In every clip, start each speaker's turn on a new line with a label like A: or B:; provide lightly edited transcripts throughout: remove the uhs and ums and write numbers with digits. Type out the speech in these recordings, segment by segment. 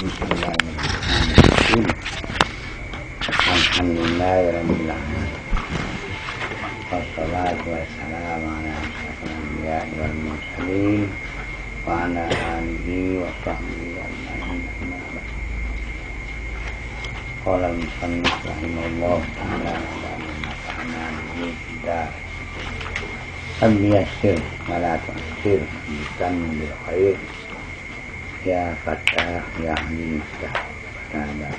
A: Bismillahirrahmanirrahim. Alhamdulillahirabbil alamin. Wassalatu wassalamu ala asyrofil anbiya'i wal mursalin wa ala alihi wa sahbihi ajma'in. Qala al-musannif rahimahullah ta'ala wa nafa'ana bihi fid-dar. Al-yassir wa la tu'assir bikan bil khair. Ya Fatah ya Alim ta'ala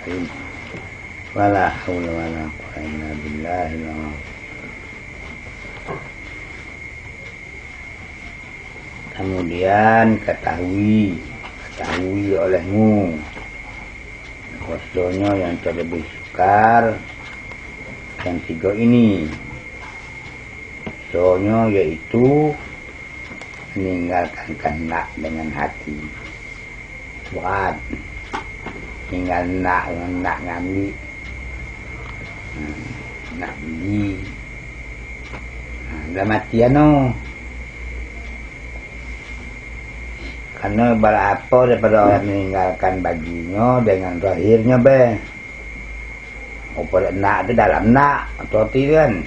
A: alim wala haula wala quwwata illa billahi. Kemudian ketahui olehmu bahwasanya yang terlebih sukar yang tiga ini, soalnya yaitu meninggalkan kehendak dengan hati. Buat tinggal nak ngambil, nak beli, dah mati ano. Karena berapa daripada orang meninggalkan baginya dengan zahirnya be. Pada nak tu dalam nak atau kan.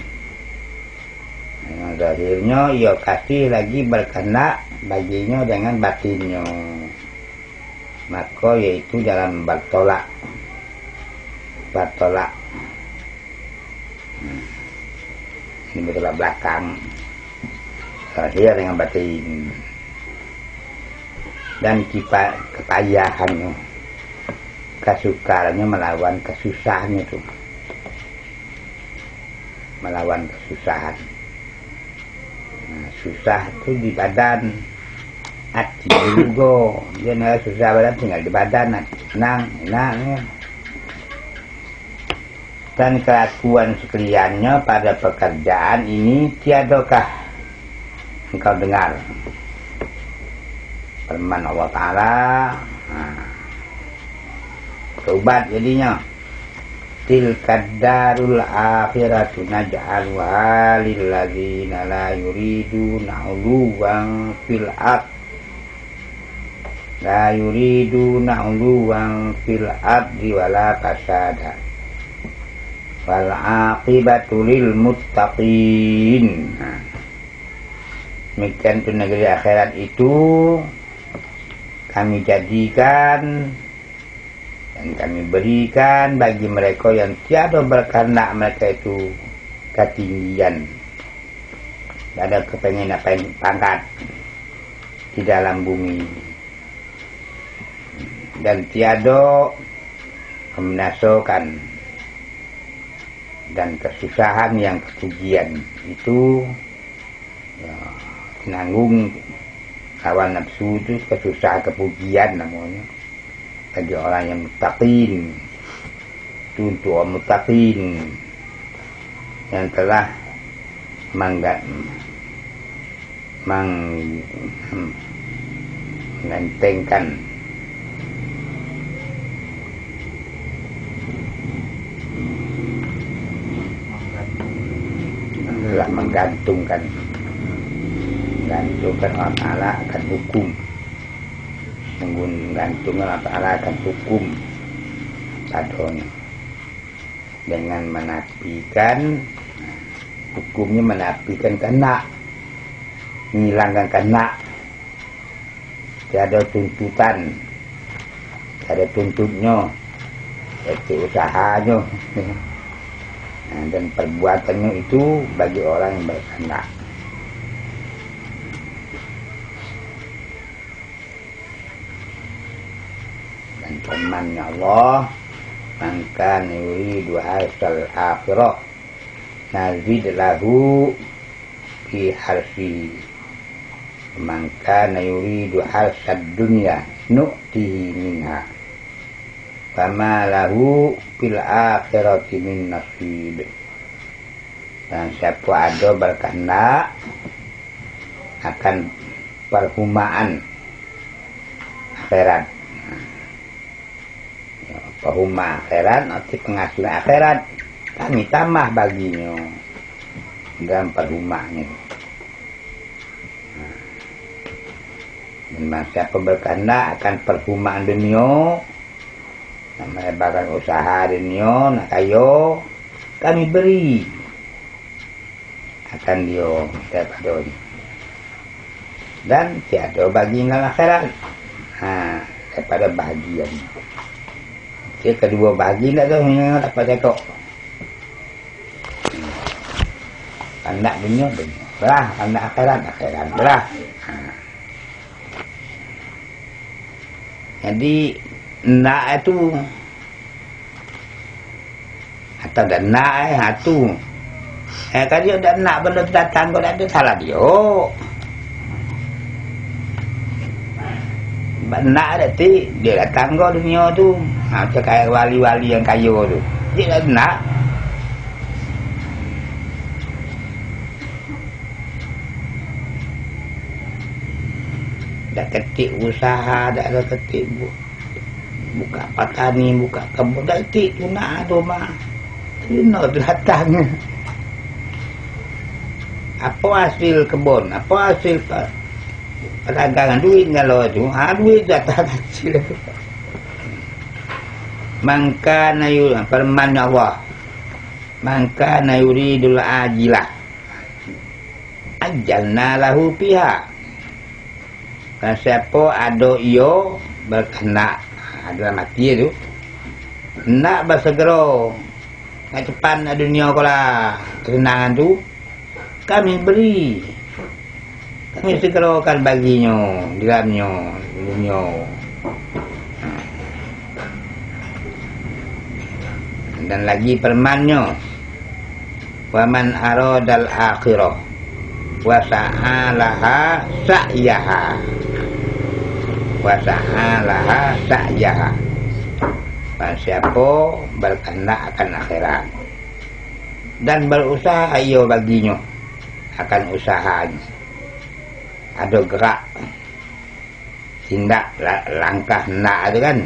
A: Dengan zahirnya ia kasih lagi berkehendak baginya dengan batinnya. Maka yaitu dalam bertolak. Ini bertolak belakang zahir dengan batin. Dan kepayahannya, kesukarannya melawan kesusahannya itu, melawan kesusahan. Susah itu di badan, hati juga. Dia nak susah badan tinggal di badan, senang, enak. Dan kelakuan sekaliannya pada pekerjaan ini tiadakah engkau dengar firman Allah Ta'ala? Taubat jadinya. Tilkad darul akhiratu naj'aluha lil ladzina la yuriduna 'uluwan fil ard. La yuriduna 'uluwan fil ardi wala fasada. Wal 'aqibatu lil muttaqin. Demikian tu negeri akhirat itu kami jadikan dan kami berikan bagi mereka yang tiada berkehendak mereka itu ketinggian, tidak ada kepengen pangkat di dalam bumi, dan tiada kemenasokan dan kesusahan yang kerugian itu ya, menanggung hawa nafsu itu kesusahan kepujian namanya bagi orang yang muttaqin. Itu untuk orang muttaqin yang telah mengentengkan menggantungkan Allah Ta'ala akan hukum, menggantungkan Allah Ta'ala akan hukum padanya dengan menafikan hukumnya, menafikan kehendak, menghilangkan kehendak. Tiada tuntutan, tiada tuntutnya, itu usahanya dan perbuatannya itu bagi orang yang berkehendak. Firman-Nya Allah, man kana yuridu harsal akhirah nazid lahu fi harsi, man kana yuridu harsad dunya nu'tihi minha fama lahu fil akhirati min nasib. Dan siapa ada berkehendak akan perhumaan akhirat, perhuma akhirat, arti penghasilan akhirat, kami tambah baginya dalam perhumanya. Memang siapa berkehendak akan perhumaan dunia, nak melebarkan usaha dunia, nak kaya, kami beri akan dia daripada ini. Dan tiada bagi dalam akhirat daripada bahagian. Jadi kedua bahagi tak tu yang dapat cakap. Anak dunia belah, anak akhirat belah. Jadi nak itu atau dah nak tu. Kalau dia dah nak belum datang kau dah ada salah dia. Nak nanti dia datang kau dunia tu. Macam kayak wali-wali yang kaya tu. Dia dah nak. Dah ketik usaha, dah ada ketik buka petani, buka kebun, dah ketik tu nak tu mah. Kena tu datang. Apa hasil kebun? Apa hasil perdagangan? Duit kalau tu. Duit datang hasil. Mangka nayu firman Allah. Mangka nayuridul ajilah. Ajalna lahu fiha. Kan siapa ada iyo berkenak adalah mati tu. Nak bersegera. Nak cepat nak dunia kau lah. Kesenangan tu kami beri. Kami segerakan baginya di dalamnya dunia. Dan lagi permannya, wa man aradal akhirah wa sa'alaha sa'yaha wa sa'alaha sa'yaha. Siapa berkehendak akan akhirat dan berusaha ia baginya akan usahanya, ada gerak tindak langkah nak tu kan.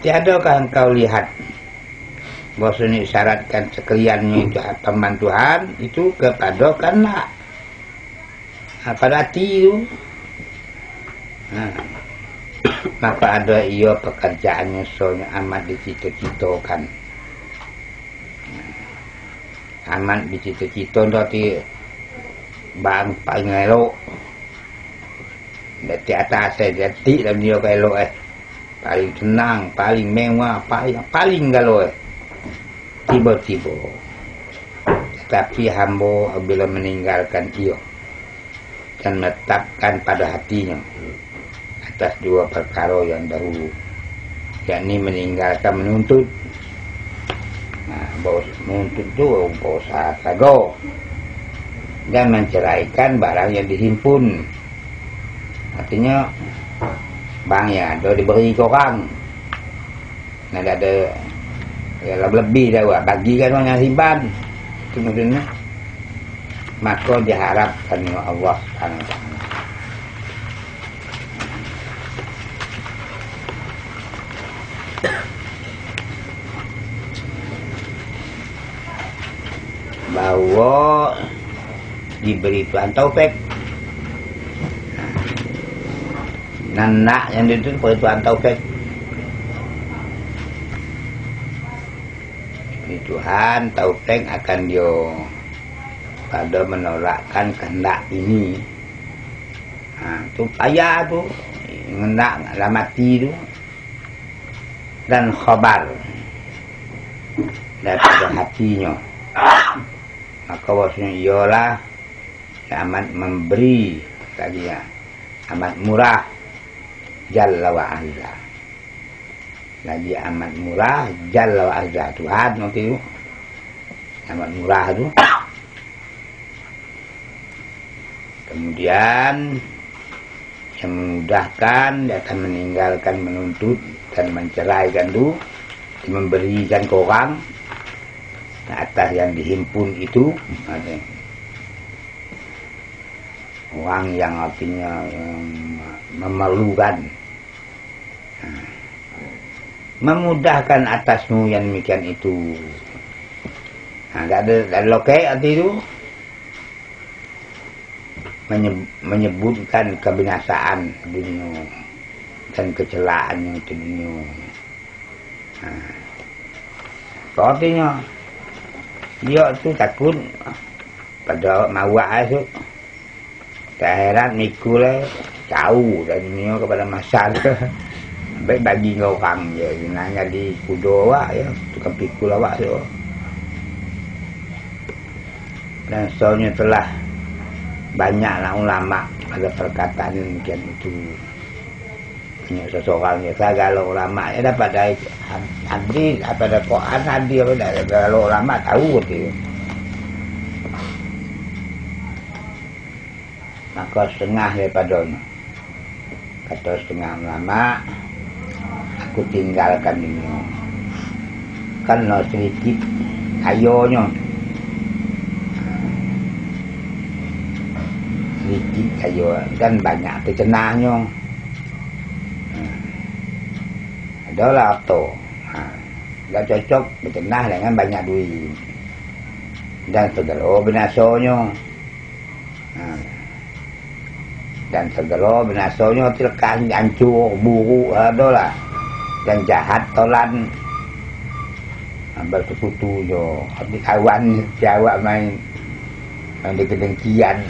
A: Tiadakah engkau lihat bahwa ini syaratkan sekaliannya itu teman Tuhan itu kepada kanak pada hati itu. Maka ada ia pekerjaannya soalnya amat dicita-citakan. Amat dicita-cita nanti bang paling elok. Di atas saya jadi dalam dia elok paling tenang, paling mewah, paling galau tiba-tiba. Tetapi hamba bila meninggalkan ia dan menetapkan pada hatinya atas dua perkara yang dahulu, yakni meninggalkan menuntut. Menuntut itu berusaha sago dan menceraikan barang yang dihimpun. Artinya bang yang ada diberi ke orang, nak ada ya lebih dah bagikan orang yang simpan. Kemudian maka diharapkan oleh Allah Subhanahu wa taala. Bahwa diberi Tuhan taufik. Nak yang itu diberi Tuhan taufik. Tuhan taufik akan dia pada menolakkan kehendak ini. Tu payah tu hendak lah mati tu dan khabar daripada hatinya. Maka maksudnya ialah amat memberi tadi ya, amat murah jalla wa azza. Lagi amat murah jalla wa azza Tuhan nanti itu amat murah itu. Kemudian yang memudahkan dia akan meninggalkan menuntut dan menceraikan itu, memberikan ke orang atas yang dihimpun itu. Orang yang artinya memerlukan, memudahkan atasmu yang demikian itu. Tak ada lokek arti itu. menyebutkan kebinasaan dunia dan kecelaan yang di dunia. Artinya dia tu takut pada mawak tu. Tak heran mikul jauh dari dunia kepada masyarakat. Baik bagi orang je, nanya di kudo awak ya, tukang pikul awak tu. Dan soalnya telah banyaklah ulama pada perkataan demikian itu. Banyak seseorang ya, kalau ulama ya dapat hadis, pada Quran hadis apa, kalau ulama tahu tu. Maka setengah daripadanya, kata setengah ulama, aku tinggalkan dunia karena sedikit kayonya, sedikit kayo dan banyak tercenahnya. Adalah auto, tak cocok bercenah dengan banyak duit dan segala binasanya. Dan segala binasanya terlekas hancur, buruk adalah dan jahat tolan bersekutu jo habis kawan jawab main di kedengkian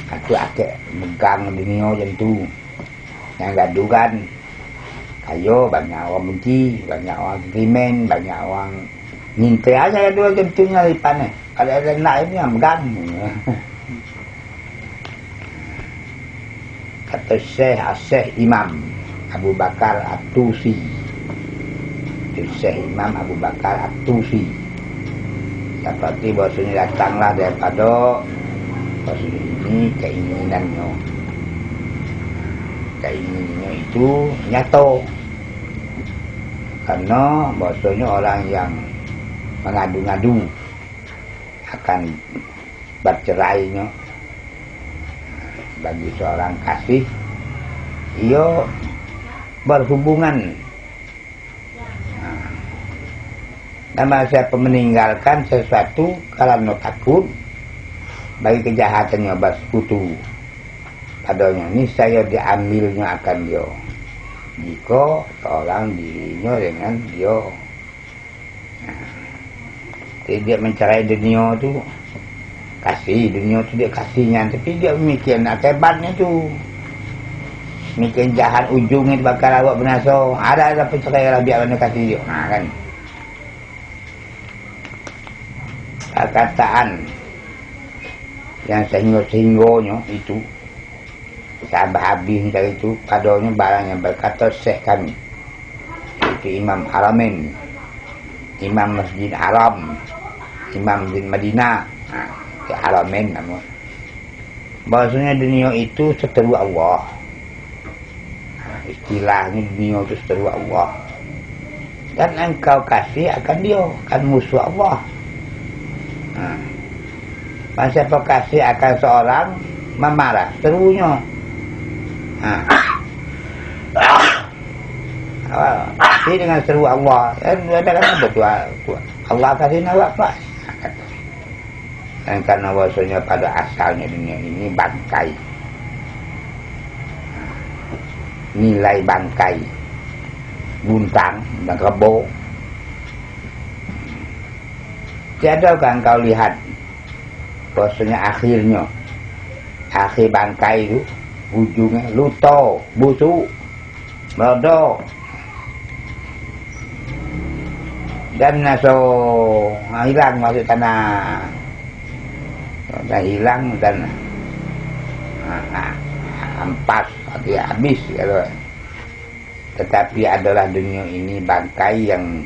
A: aku akak megang dunia macam tu yang gaduhan kayo banyak orang benci, banyak orang krimen, banyak orang minta aja dua macam tu nya lipan kalau ada nak ini yang megang. Kata Syekh Imam Abu Bakar At-Tusi, Syekh Imam Abu Bakar At-Tusi, seperti bahasanya datanglah daripada bahasanya ini keinginannya itu nyata, karena bahasanya orang yang mengadu-ngadu akan bercerainya bagi seorang kasih, ia berhubungan dan siapa meninggalkan sesuatu kalau takut bagi kejahatannya bersekutu padanya, ini saya diambilnya akan dia jika seorang dirinya dengan dia. Jadi dia mencerai dunia tu kasih, dunia tu dia kasihnya, tapi dia mikir akibatnya tu, mikir jahat ujungnya bakal awak binasa. Ada pencerai lah biar mana kasih dia, kan. Perkataan yang sehingga-singganya itu sahabat habis dari itu padanya barang yang berkata Syekh kami itu Imam Haramain, Imam Masjid Haram, Imam Masjid Madinah, Haramain nama. Bahasanya dunia itu seteru Allah. Istilahnya dunia itu seteru Allah. Dan engkau kasih akan dia, akan musuh Allah. Masa kau kasih akan seorang memarah, seterunya. Kasih dengan seteru Allah. Dan ada kan betul Allah kasih nawak apa? Dan karena bahasanya pada asalnya dunia ini bangkai, nilai bangkai, buntang dan kebo. Tiadakah engkau lihat bahasanya akhir bangkai itu ujungnya luto, busuk, meledok dan hilang masuk tanah. Dan hilang dan ampas atau habis kalau. Tetapi adalah dunia ini bangkai yang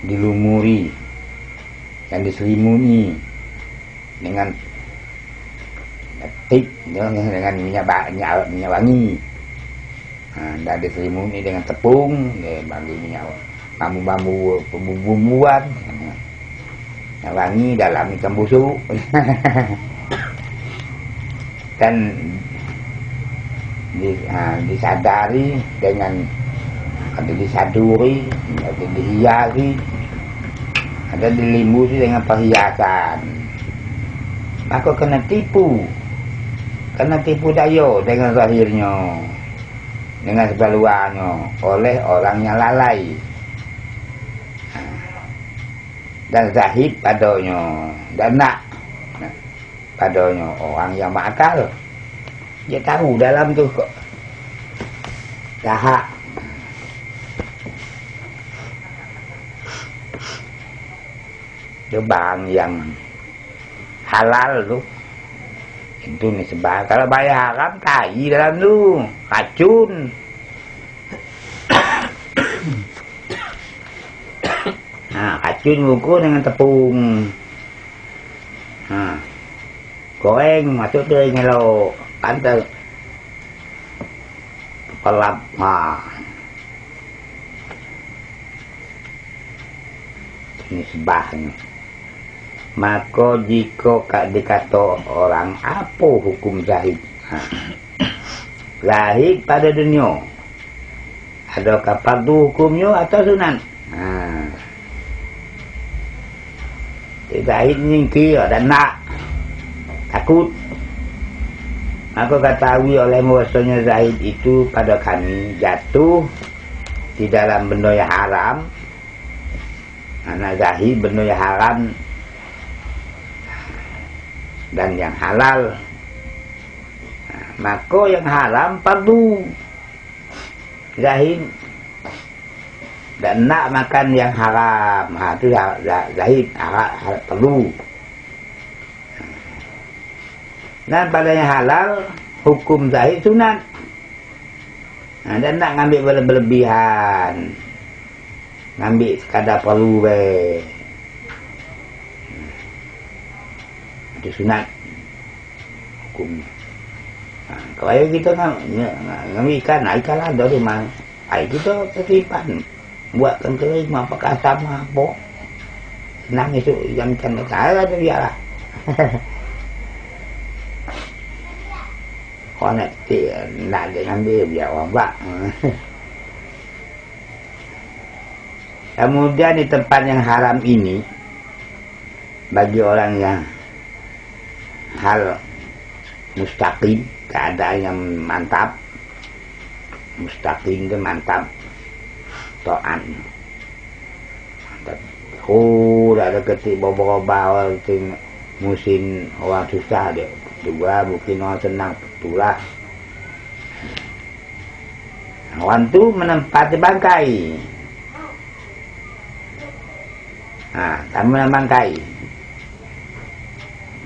A: dilumuri, yang diselimuti dengan tip, dengan minyak wangi, dan diselimuti dengan tepung, bagi minyak bambu-bambu bumbuan. Wangi dalam ikan busuk. Dan disadari dengan ada disaduri, ada dihiasi, ada dilimusi dengan perhiasan. maka kena tipu daya dengan zahirnya, dengan sebaluannya oleh orang yang lalai dan zahid padanya dan nak padanya orang yang berakal. Dia tahu dalam tu kok jahat. Dia barang yang halal tu itu ni sebab kalau bayar haram tai dalam tu racun. Racun bungkus dengan tepung, goreng masuk tu ngelok pantai pelap. Ini sebahnya. Maka jika dikata orang apa hukum zahid? Zahid pada dunia, adakah fardu hukumnya atau sunat? Zahid ni kira dan nak takut. Maka ketahui oleh bahasanya zahid itu pada kami jatuh di dalam benda yang haram. Anak zahid benda yang haram dan yang halal. Maka yang haram fardu zahid dan nak makan yang haram, itu zahid perlu. Dan pada yang halal hukum zahid sunat. Dan nak ngambil berlebihan, ngambil sekadar perlu itu sunat hukum. Kalau kita ngambil ikan ada rumah, kita tersimpan buatkan kering pakai asam apa senang itu yang ikan saya ada biarlah. Kau nak ambil biar orang buat. Kemudian di tempat yang haram ini, bagi orang yang hal mustaqim, keadaan yang mantap, mustaqim itu mantap, to'an mantap. Dah ada ketik bawa-bawa musim orang susah dia. Juga mungkin orang senang itulah. Orang tu menempati bangkai. Kamu bangkai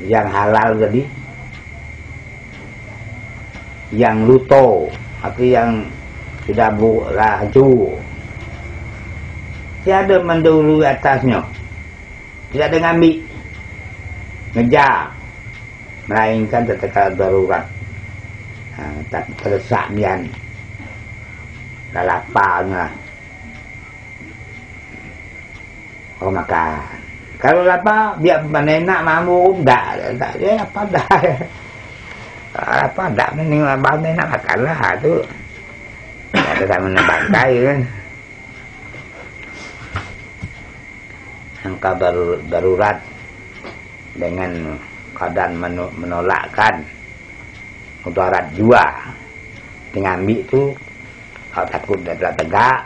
A: yang halal tadi, yang luto atau yang sudah hancur, tiada mendahului atasnya, tidak ada ngambil ngejar, melainkan ketika darurat, tak terdesak mian, laparnya orang makan. Kalau lapar biar enak mampu, tak dia apa dah. Apa tak mending abang enak makanlah tu. Ada sama bangkai kan. Angka darurat dengan keadaan menolakkan mudarat jua. Mengambil tu kalau takut dah tegak.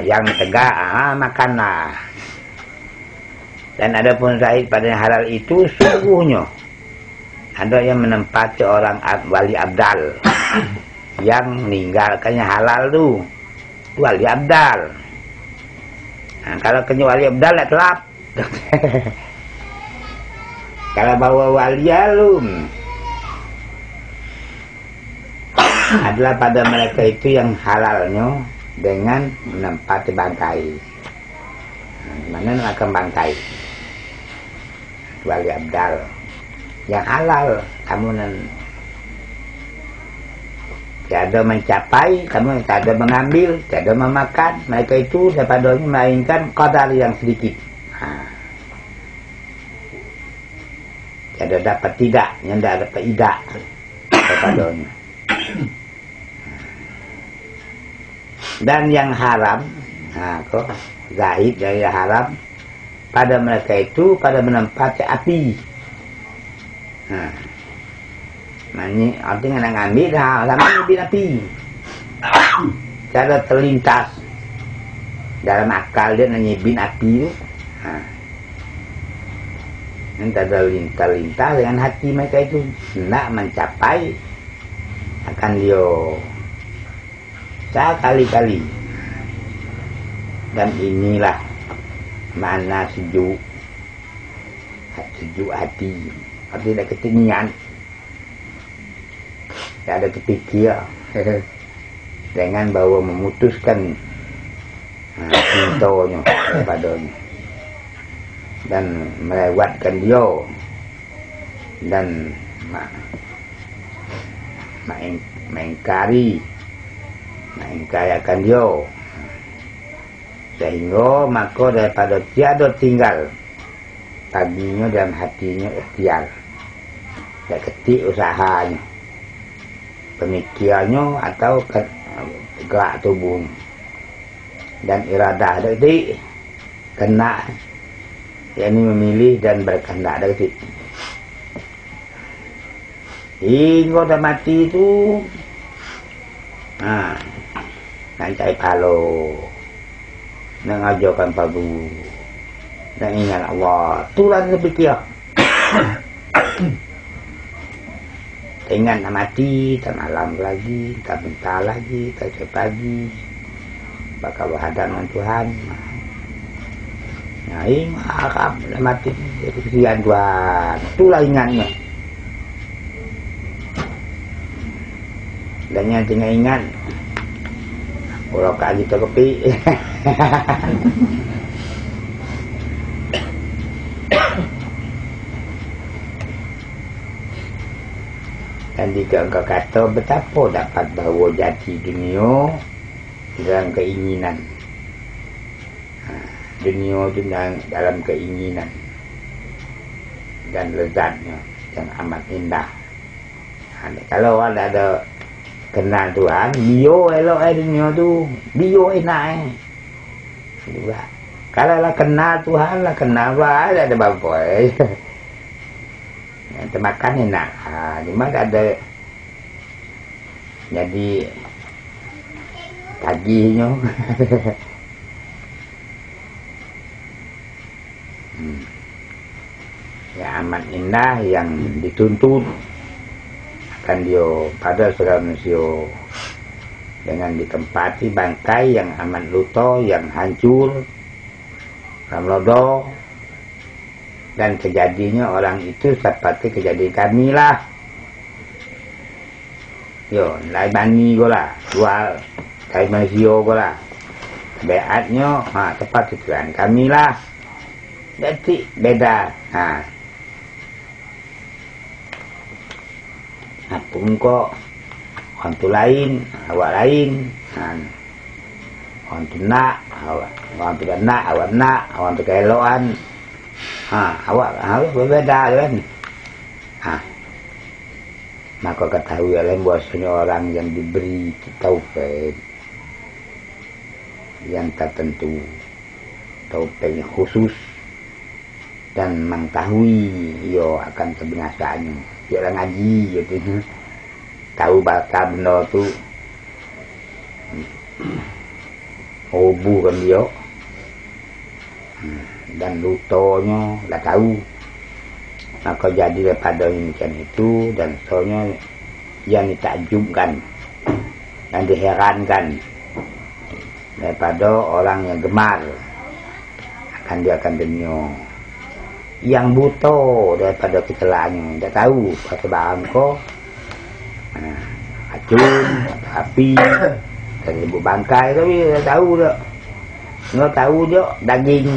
A: Yang tegak makanlah. Dan ada pun zahid pada yang halal itu sungguhnya ada yang menempati orang wali abdal yang meninggalkannya halal tu wali abdal. Kalau kena wali abdal tak telap. Kalau bawa wali alum adalah pada mereka itu yang halalnya dengan menempati bangkai. Mana nak makan bangkai wali abdal yang halal, kamu tiada mencapai, kamu tiada mengambil, tiada memakan mereka itu daripadanya melainkan qadar yang sedikit. Tiada dapat tidak, yang tidak dapat tidak daripadanya. Dan yang haram, kok zahid dari haram pada mereka itu pada menempati api. Nah, artinya nak ngambil dah sama bin api. Cara terlintas dalam akal dia nanya bin api itu. Nanti ada lintas dengan hati mereka itu nak mencapai akan dia sekali-kali. Dan inilah mana sejuk hati, artinya ketinggian, tak ada terfikir dengan bahawa memutuskan cintanya kepadanya dan melewatkan dia dan mengingkari akan dia, sehingga maka daripada tiada tinggal baginya dalam hatinya ikhtiar dan ketik usahanya, pemikirannya atau gerak tubuh dan iradah detik kena, yakni memilih dan berkehendak detik hingga dah mati itu ngancai palo nak ajarkan padu dan ingat Allah tulan berfikir ingat nak mati tak malam lagi, tak bentar lagi, tak pagi bakal berhadap dengan Tuhan. Nah, harap nak mati kesian Tuhan, itulah ingatnya. Dan yang tinggal ingat kalau kali terkepi dan jika engkau kata betapa dapat bahawa jati dunia dalam keinginan, dunia itu dalam keinginan dan lezatnya yang amat indah. Kalau ada kenal Tuhan, bio elok dunia tu, bio enak juga. Kalau lah kenal Tuhan lah kenal apa ada apa makan enak, cuma ada jadi tagihnya. Ya amat indah yang dituntut akan dia pada saudara manusia dengan ditempati bangkai yang amat luto, yang hancur, ramlodo, dan kejadiannya orang itu seperti kejadian kami lah. Yo, lain bani gola, jual kain manusia gola. Beatnya, tepat tujuan kami lah. Jadi beda. Pun kok orang tu lain, awak lain. Orang tu nak, orang tu tak nak, awak nak, orang tu keelokan. Awak berbeda kan. Maka ketahui oleh bahwasanya orang yang diberi taufik yang tertentu, taufik khusus dan mengetahui ia akan kebinasaannya. Dia orang ngaji gitu, tahu bakal benda tu kan dia. Dan lutonya dah tahu, maka jadi daripada macam itu dan soalnya yang ditakjubkan dan diherankan daripada orang yang gemar akan dia akan dunia, yang buta daripada kecelaannya, dah tahu pasal barang kau racun, api dan ibu bangkai tapi dah tahu dah. Nggak tahu je daging,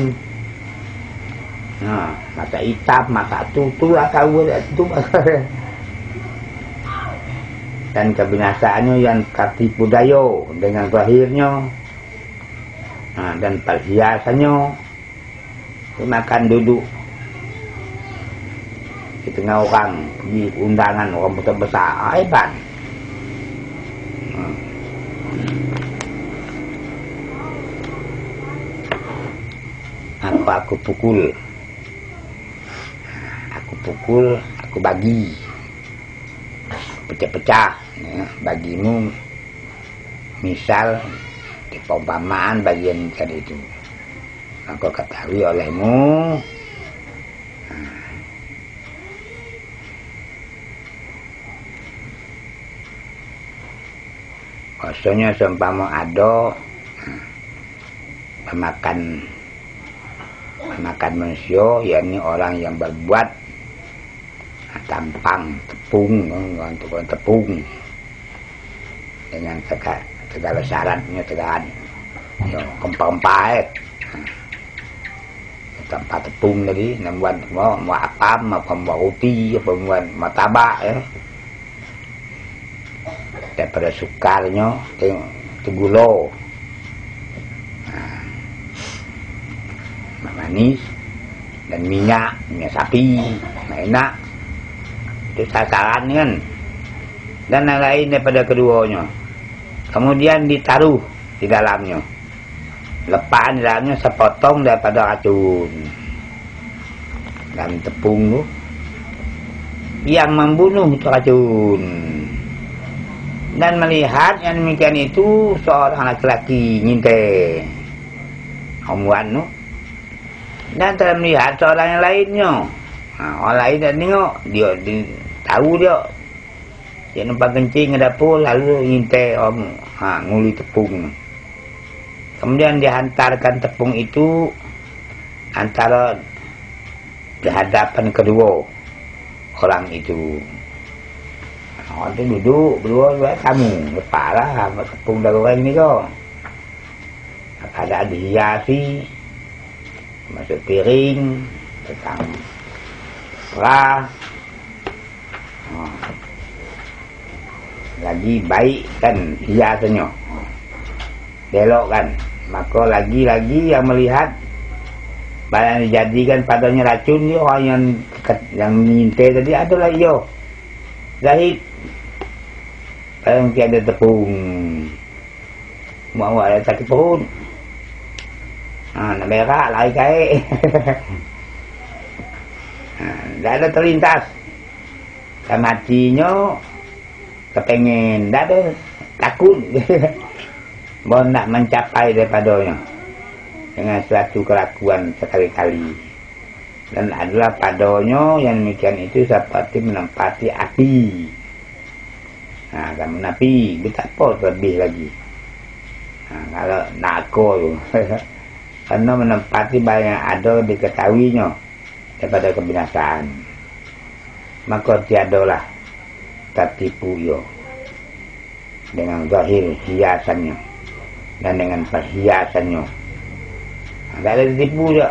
A: masa hitam, masa tu lah tahu tu. Dan kebinasaannya yang tertipu daya dengan zahirnya, dan perhiasannya, makan duduk di tengah orang, pergi undangan orang besar-besar, hebat. aku pukul, aku bagi, pecah-pecah, ya, bagimu, misal di perumpamaan bagian tadi itu, aku ketahui olehmu. Maksudnya seumpama ada pemakan manusia, yakni orang yang berbuat tampang tepung, dengan segala syaratnya, segala kempang-kempang tanpa tepung tadi, membuat mau apa, mau roti, apa membuat martabak, ya. Daripada sukarnya ke gula, manis dan minyak sapi, enak. Itu sasaran kan. Dan yang lain daripada keduanya. Kemudian ditaruh di dalamnya. Lepas di dalamnya sepotong daripada racun. Dan tepung itu yang membunuh itu racun. Dan melihat yang demikian itu seorang laki-laki nyintai perempuan tu, dan telah melihat seorang yang lainnya. Orang lain dah tengok, dia tahu dia nampak kencing ke dapur, lalu nyintai nguli tepung. Kemudian dihantarkan tepung itu antara di hadapan kedua orang itu. Orang tu duduk berdua buat tamu, lepaslah tepung dari orang ni kau. Ada dihiasi, masuk piring, datang perah. Lagi baik kan hiasannya, belok kan, maka lagi-lagi yang melihat barang dijadikan padanya racun dia, orang yang nyintai tadi adalah yo Zahid. Mungkin ada tepung, mau ada sakit perut, nak berak lari kaik. Dah ada terlintas, sama hatinya kepengen, dah ada takut, mau nak mencapai daripadanya dengan suatu kelakuan sekali-kali. Dan adalah padanya yang demikian itu seperti menempati api. Kan menapi, betapa lebih lagi. Kalau nako tu, karena menempati banyak ada diketahuinya daripada kebinasaan, maka tiadalah tertipu yo dengan zahir hiasannya dan dengan perhiasannya. Tak ada tertipu je.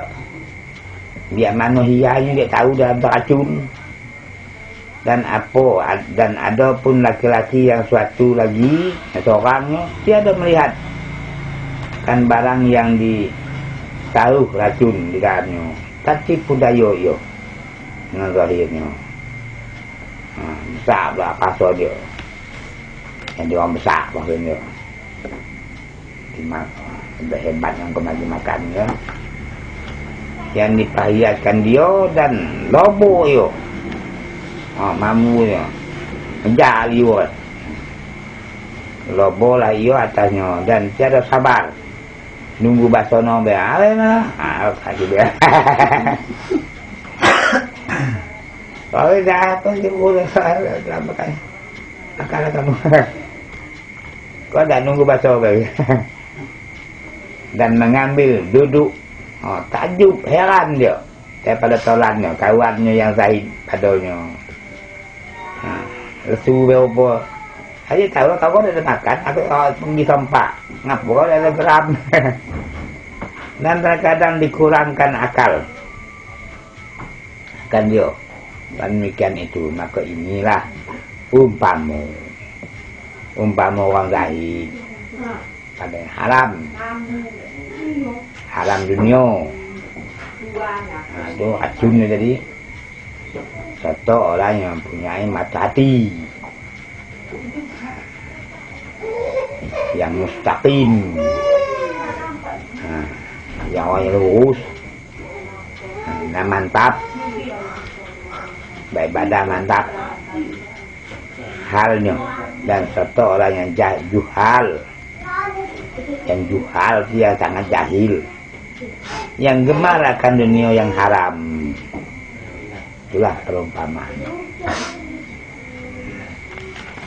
A: Biar mana hiasnya dia tahu dah beracun. Dan ada pun laki-laki yang suatu lagi, seorangnya dia ada melihat kan barang yang ditaruh racun di dalamnya, tapi daya yo dengan zahirnya. Besar lah pasal dia, yang dia orang besar maksudnya, lebih hebat yang kembali makan ya, yang diperhiaskan dia dan lobo yo. Mamu dia menjar liwat lobo lah iyo atasnya, dan tiada sabar nunggu basono be lah kaki dia. Kalau dah apa dia boleh lama kan akal kamu. Kau dah nunggu baso be dan mengambil duduk. Takjub heran dia daripada tolannya, kawannya yang Zahid padanya. Lesu berapa aja tahu lah, kau dah makan, aku pergi sampak ngapa kau dah geram. Dan terkadang dikurangkan akal kan dia, dan demikian itu. Maka inilah umpama orang Zahid pada haram dunia. Itu racunnya jadi satu orang yang mempunyai mata hati yang mustaqim, yang orang yang lurus, Nah, mantap. Beribadah mantap. Halnya. Dan satu orang yang juhal. Yang juhal dia sangat jahil. Yang gemar akan dunia yang haram. Itulah perumpamaan.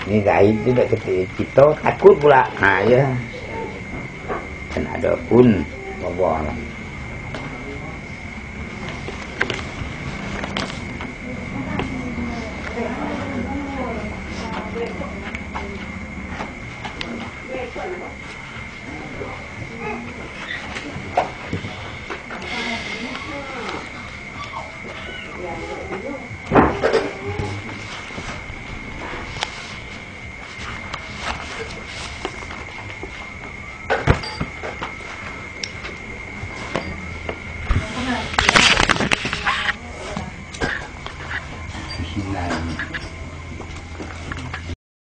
A: Ini gaib tidak seperti kita takut pula. Nah ya. Dan ada pun Allah.